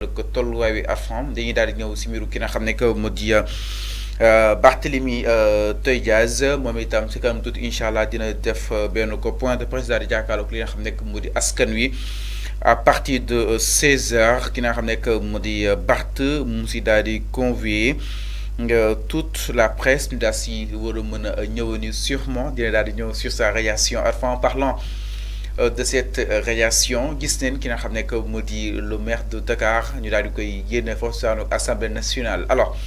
que tolluwaay wi Arfan dañuy daal di ñëw si mbiru ki nga xam ne que mu di Barthélemy Toye Dias moom itam si kanam tuuti incha allah dina def benn ko point de presse daal di jàkkaarloog li nga xam ne que mu di askan wi à partir de 16h ki nga xam ne que mu di Barth mu si daal di convier toute la presse ñu daal si war a mën a ñëw ni sûrement dina daal di ñëw sur sa réaction Arfan parlant de cette réaction gis neen ki nga xam ne que mu di le maire de Dakar ñu daal di koy génne foofu sa assemblée nationale alors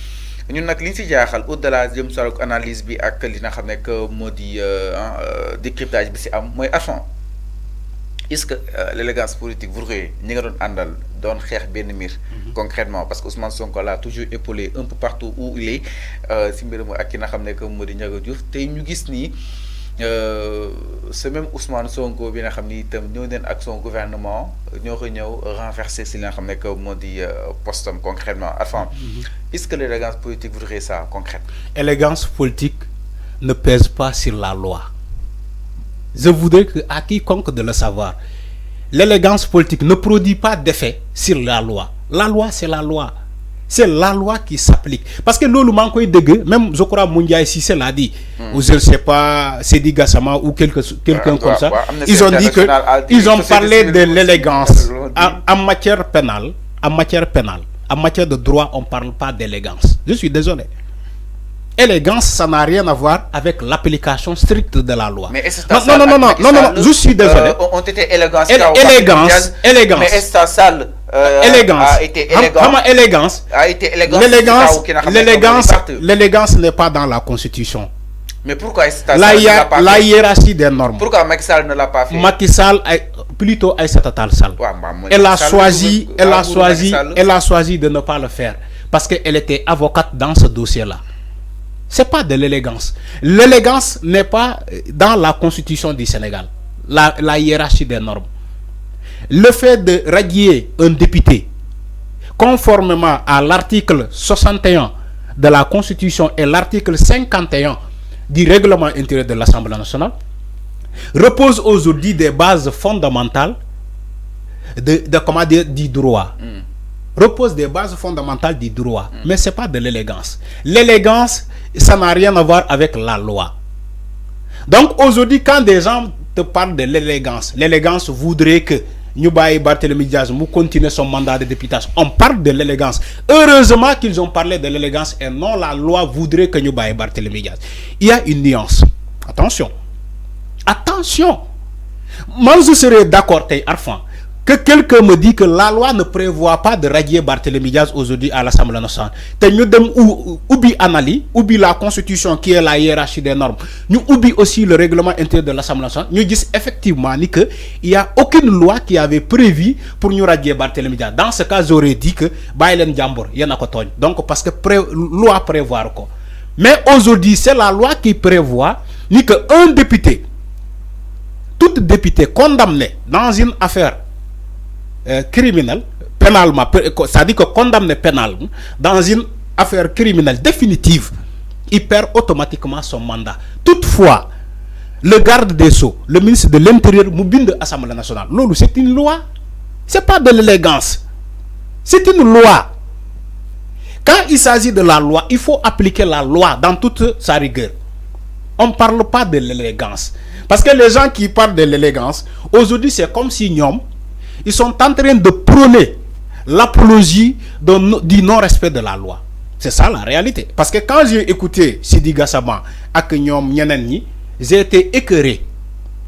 ñun nag li ñu si jaaxal au-delà jëm sa analyse bi ak li nga xam ne que moo di décryptage bi si am mooy Arfan est-ce que l'élégance politique vous ñi nga doon àndal doon xeex benn mbir concrètement parce que Ousmane Sonko l'a toujours épaulé un peu partout où il est si mbirum ak ki nga xam ne que moo di Ndiaga Diouf tey ñu gis nii ce même Ousmane Sonko bi nga xam ni itam ñëw neen ak son gouvernement ñoo ko ñëw renverser si li nga xam ne que moo di postam concrètement Arfan est-ce que l'élégance politique voudrait ça concrètement? Élégance politique ne pèse pas sur la loi. Je voudrais que à quiconque de le savoir, l'élégance politique ne produit pas d'effet sur la loi. La loi, c'est la loi. C'est la loi qui s'applique. Parce que l'eau, même je crois Moundiaï Sissé l'a dit, ou je ne sais pas, Sedi Gassama ou quelqu'un comme ça, ils ont dit que, ils ont parlé de l'élégance. En matière pénale, en matière de droit, on ne parle pas d'élégance. Je suis désolé. Élégance, ça n'a rien à voir avec l'application stricte de la loi. Mais non, je suis désolé. On était élégance. Élégance. Mais est-ce salle élégance. A été élégance. L'élégance n'est pas dans la Constitution. Mais pourquoi la hiérarchie des normes. Pourquoi Macky Sall ne l'a pas fait? Macky Sall, plutôt Aïssata Tall Sall. Elle a choisi de ne pas le faire parce qu'elle était avocate dans ce dossier-là. C'est pas de l'élégance. L'élégance n'est pas dans la Constitution du Sénégal. La hiérarchie des normes. Le fait de radier un député conformément à l'article 61 de la Constitution et l'article 51 du règlement intérieur de l'Assemblée nationale repose aujourd'hui des bases fondamentales du droit. Repose des bases fondamentales du droit. Mais ce n'est pas de l'élégance. L'élégance, ça n'a rien à voir avec la loi. Donc aujourd'hui, quand des gens te parlent de l'élégance voudrait que Newbaye Barthélemy Diaz continue son mandat de députation. On parle de l'élégance. Heureusement qu'ils ont parlé de l'élégance et non la loi voudrait que Newbaye Barthélemy Diaz. Il y a une nuance. Attention. Attention. Moi, je serais d'accord, Arfan, que quelqu'un me dit que la loi ne prévoit pas de radier Barthélemy Diaz aujourd'hui à l'Assemblée nationale. Nous oublions Anali, oublions la Constitution qui est la hiérarchie des normes. Nous oublions aussi le règlement intérieur de l'Assemblée nationale. Nous disons effectivement qu'il n'y a aucune loi qui avait prévu pour nous radier Barthélemy Diaz. Dans ce cas, j'aurais dit que Baïlen Djambor, il y en a quoi. Donc, parce que loi prévoit quoi. Mais aujourd'hui, c'est la loi qui prévoit qu'un député, tout député condamné dans une affaire criminel, pénalement, c'est-à-dire que condamné pénalement dans une affaire criminelle définitive, il perd automatiquement son mandat. Toutefois, le garde des Sceaux, le ministre de l'Intérieur, Moubine de l'Assemblée nationale, c'est une loi. C'est pas de l'élégance. C'est une loi. Quand il s'agit de la loi, il faut appliquer la loi dans toute sa rigueur. On ne parle pas de l'élégance. Parce que les gens qui parlent de l'élégance, aujourd'hui, c'est comme si ils sont en train de prôner l'apologie du non-respect de la loi. C'est ça la réalité. Parce que quand j'ai écouté Sidi Gassama ak ñom ñeneen ñi, j'ai été écœuré.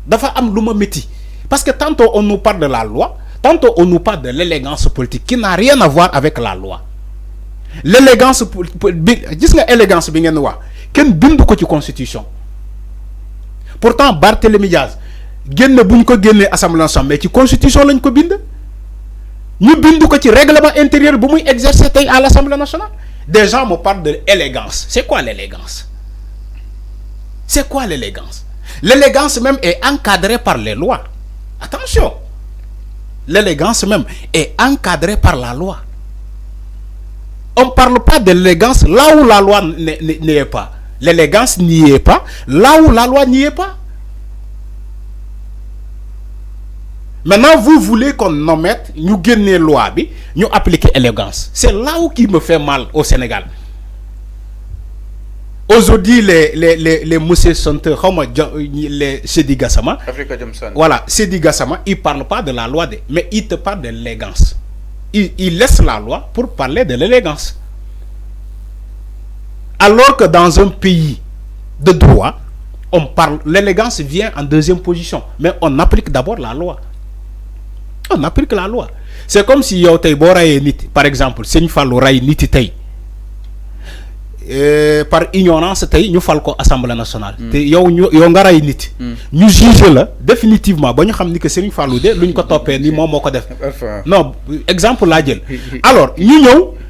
Dafa am luma metti. Parce que tantôt on nous parle de la loi, tantôt on nous parle de l'élégance politique qui n'a rien à voir avec la loi. L'élégance gis nga élégance bi ngeen wax, ken bindu ko ci constitution. Pourtant Barthélemy Diaz génn buñ ko génnee assemblée nationale mais ci constitution lañ ko bind ñu bind ko ci règlement intérieur bu muy exercer tey à l'assemblée nationale. Des gens me parlent de l'élégance. C'est quoi l'élégance? C'est quoi l'élégance? L'élégance même est encadrée par les lois. Attention, l'élégance même est encadrée par la loi. On ne parle pas de l'élégance là où la loi n'y est pas. L'élégance n'y est pas là où la loi n'y est pas. Maintenant, vous voulez qu'on nous mette, nous gagnons loi, nous appliquer élégance. C'est là où qui me fait mal au Sénégal. Aujourd'hui, les Moussé Sante, les Sedi Gassama, voilà, Sedi Gassama, ils ne parlent pas de la loi, mais ils te parlent de l'élégance. Ils laissent la loi pour parler de l'élégance. Alors que dans un pays de droit, on parle, l'élégance vient en deuxième position, mais on applique d'abord la loi. On applique la loi. C'est comme si yow tay bo rayé nit, par exemple, Seigne Fallou ray nit tay. Par ignorance tay ñu fal ko Assemblée nationale. Té yow nga ray nit. Ñu juger la définitivement ba ñu xam ni que Seigne Fallou de luñ ko topé ni mom moko def. Non, exemple la jël. Alors, ñu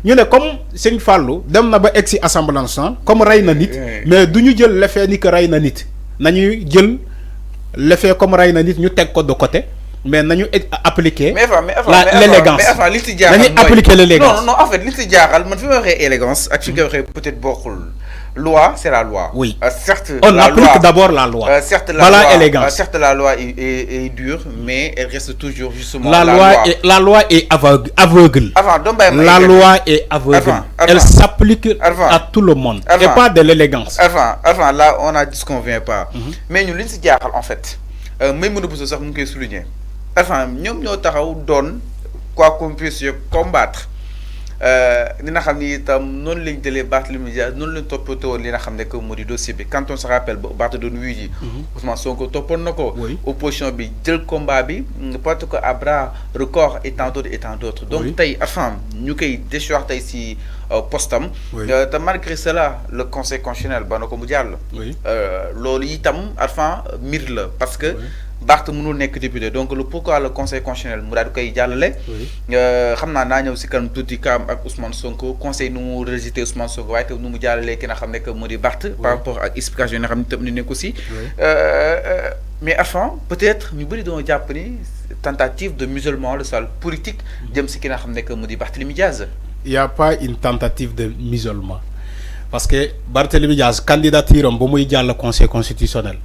ne comme Seigne Fallou dem na ba exi Assemblée nationale comme ray na nit, mais duñu jël l'effet ni que ray na nit. Nañu jël l'effet comme ray na nit ñu tek ko de côté. Mais nous appliquer l'élégance. Nous appliquer l'élégance. Non, en fait, l'élégance, peut-être beaucoup. Loi, c'est la loi. Oui. Certes, on applique d'abord la loi. Certes, la loi est dure, mais elle reste toujours justement la loi est aveugle. La loi est aveugle. Elle s'applique à tout le monde. Et pas de l'élégance. Avant, là, on a dit ce qu'on ne vient pas. Mais nous, en fait, même nous pouvons souligner. Enfin, nous avons donné quoi qu'on puisse combattre. Nous avons non ligne de battre les médias, non le top auto, les que modi dossier. Quand on se rappelle, battre de nuit, Ousmane Sonko topon nako, opposition bi, del combat bi, n'importe quoi à bras record et tant d'autres. Donc, tay, enfin, nous qui déchoir tay si postam, malgré cela, le Conseil constitutionnel, banoko mondial, l'olitam, enfin, mirle, parce que Barth mënul nekk député donc le pourquoi le conseil constitutionnel mu daal di koy jàllale. xam naa naa ñëw si kanam tuuti kaam ak Ousmane Sonko conseil nu mu rejeté Ousmane Sonko waaye te nu mu jàllalee ki nga xam ne que moo di Barth par rapport ak explication yi nga xam ne tam ni nekk aussi. Mais enfin peut-être ñu bëri doon jàpp ni tentative de musulman le sale politique jëm si ki nga xam ne que moo di Barthélémy Diaz. Il y a pas une tentative de musulman parce que Barthélémy Diaz candidature am ba muy jàll conseil constitutionnel.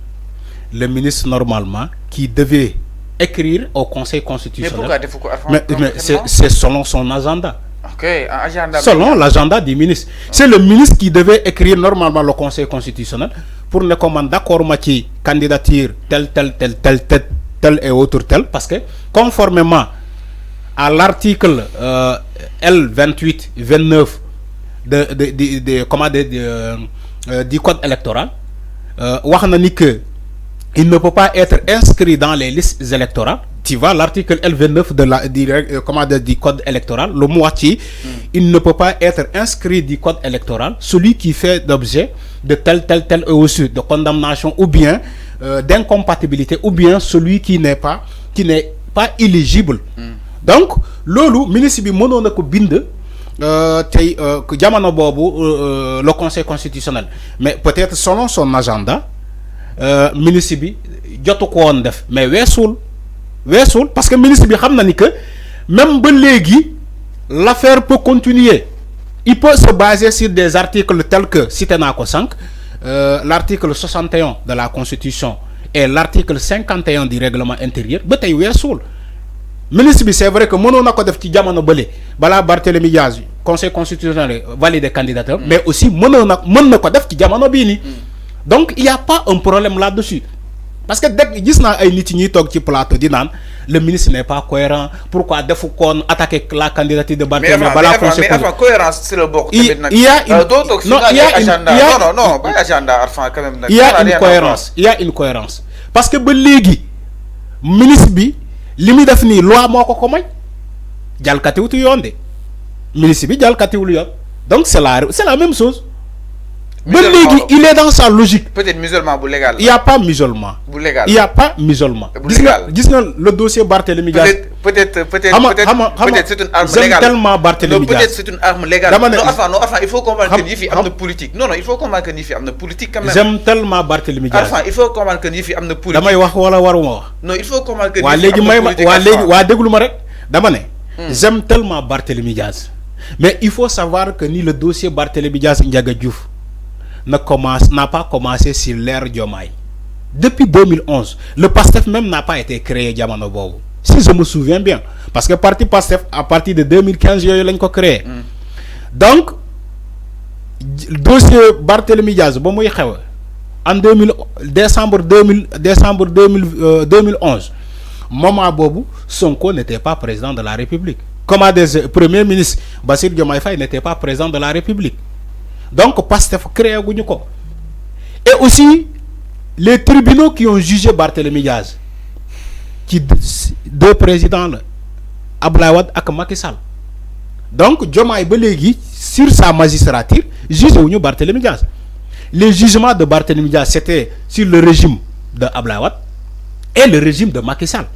Le ministre normalement qui devait écrire au Conseil constitutionnel. Mais c'est selon son agenda. Selon l'agenda du ministre. C'est le ministre qui devait écrire normalement le Conseil constitutionnel pour ne commander d'accord mati candidature tel et autre tel parce que conformément à l'article L28-29 du code électoral, wax na ni que il ne peut pas être inscrit dans les listes électorales. Tu vois l'article L29 du code électoral, le moitié, il ne peut pas être inscrit du code électoral, celui qui fait l'objet de tel aussi de condamnation ou bien d'incompatibilité ou bien celui qui n'est pas éligible. Donc, lolu ministre bi mënon na ko bind que jamono bobu le Conseil constitutionnel, mais peut-être selon son agenda ministre bi jotu ko won def mais wessul parce que ministre bi xamna ni que même ba légui l'affaire peut continuer. Il peut se baser sur des articles tels que cité nako sank l'article 61 de la Constitution et l'article 51 du règlement intérieur ba tay wessul ministre bi c'est vrai que mënon nako def ci jamono beulé bala Barthélémy Diaz conseil constitutionnel valide candidature mais aussi mën nako def ci jamono bi ni. Donc il n'y a pas un problème là-dessus. Parce que dès que plateau le ministre n'est pas cohérent, pourquoi il faut attaquer la candidature de Barthélémy? Mais enfin, cohérence, c'est le bord. Il y a une cohérence. Il y a une cohérence. Parce que le ministre bi limi def ni loi moko ko may jalkati wutu yonde ministre bi jalkati wul yon. Donc c'est la même chose. Il est dans sa logique. Peut-être musulman légal. Il n'y a pas musulman. Il n'y a pas musulman. Le dossier Barthélémy Diaz. Peut-être c'est une arme légale. J'aime tellement Barthélémy Diaz. Peut-être c'est une arme légale. Non, enfin, il faut comprendre que Nifi a une politique. Non, il faut comprendre que Nifi a une politique quand même. J'aime tellement Barthélémy Diaz. Enfin, il faut comprendre que Nifi a une politique. Non, il faut comprendre que Nifi a une politique. J'aime tellement Barthélémy Diaz. Mais il faut savoir que ni le dossier Barthélémy Diaz Ndiaga Diouf n'a pas commencé sur l'ère Diomaye. Depuis 2011, le PASTEF même n'a pas été créé Diamano Bobo. si je me souviens bien, parce que parti PASTEF à partir de 2015 yooyu lañ ko créé. Donc dossier Barthélémy Diaz ba muy xew en 2011 moment bobu Sonko n'était pas président de la République, comme à des premiers ministres Bassirou Diomaye Faye n'était pas président de la République. Donc PASTEF créé guñu ko. Et aussi les tribunaux qui ont jugé Barthélémy Diaz, qui deux présidents là, Abdoulaye Wade ak Macky Sall. Donc Diomaye ba légui sur sa magistrature jugé wuñu Barthélémy Diaz. Les jugements de Barthélémy Diaz c'était sur le régime de Abdoulaye Wade et le régime de Macky Sall.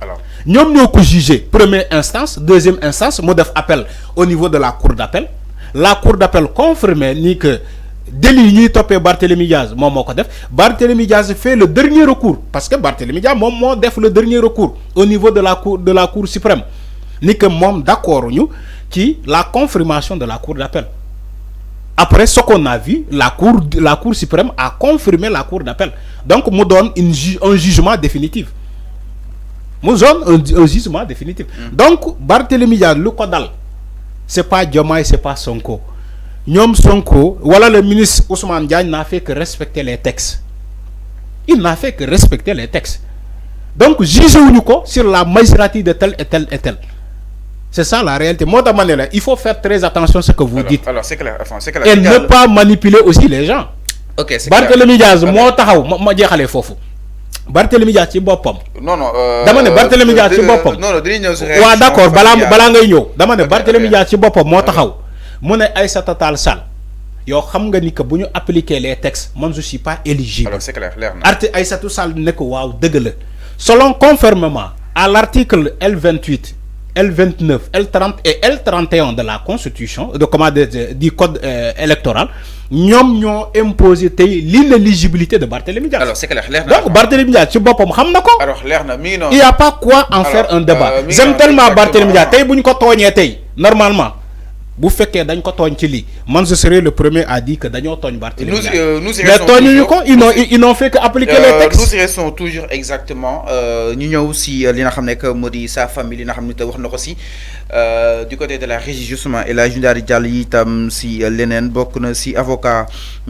Ñom ñoko jugé première instance, deuxième instance, mo def appel au niveau de la cour d'appel. La cour d'appel confirmait ni que délit ñuy topé Barthélémy Diaz mom moko def. Barthélémy Diaz fait le dernier recours parce que Barthélémy Diaz mom mo def le dernier recours au niveau de la cour suprême. Ni que mom d'accord ñu ci la confirmation de la cour d'appel. Après ce qu'on a vu, la cour suprême a confirmé la cour d'appel. Donc nous donne un jugement définitif. Nous donne un jugement définitif. Donc Barthélémy Diaz lu ko dal c'est pas Diomaye, c'est pas Sonko. Ñom Sonko, voilà, le ministre Ousmane Diagne n'a fait que respecter les textes. Il n'a fait que respecter les textes. Donc juger wuñu ko sur la magistrature de tel et tel et tel. C'est ça la réalité. Moi, il faut faire très attention à ce que vous dites. Alors, c'est clair. Enfin, c'est clair. Et ne pas manipuler aussi les gens. Ok, c'est Barthélémy Diaz, moi, ma jeexalee fofu. Barthélémy Diaz ci bopam. Non. Dama ne Barthélémy Diaz ci bopam. Non, dañuy ñëw ci waaw d'accord, bala ngay ñëw. Dama ne Barthélémy Diaz ci bopam mo taxaw. Mu ne Aïssata Tall Sall. Yow xam nga ni que buñu appliquer les textes, moi je suis pas éligible. Alors, c'est clair, leer na. Article Aïssata Sall ne ko waaw deug la. Selon conformément à l'article L28, L29, L30 et L31 de la Constitution, du Code électoral, nous avons imposé l'inéligibilité de Barthélémy Diaz. Alors, c'est clair. Donc, Barthélémy Diaz, tu vois, alors, il n'y a pas quoi en faire un débat. J'aime tellement Barthélémy Diaz. Normalement, vous faites que dañ ko togn ci li man je serai le premier à dire que dañoo togn Barthélémy Diaz. Ils n'ont fait que appliquer les textes. Nous restons toujours exactement ñu ñëw si li nga xamné que modi sa famille li nga xamné te wax nako si du côté de la régie justement et la Jundari Diallo itam si lenen bokk na si avocat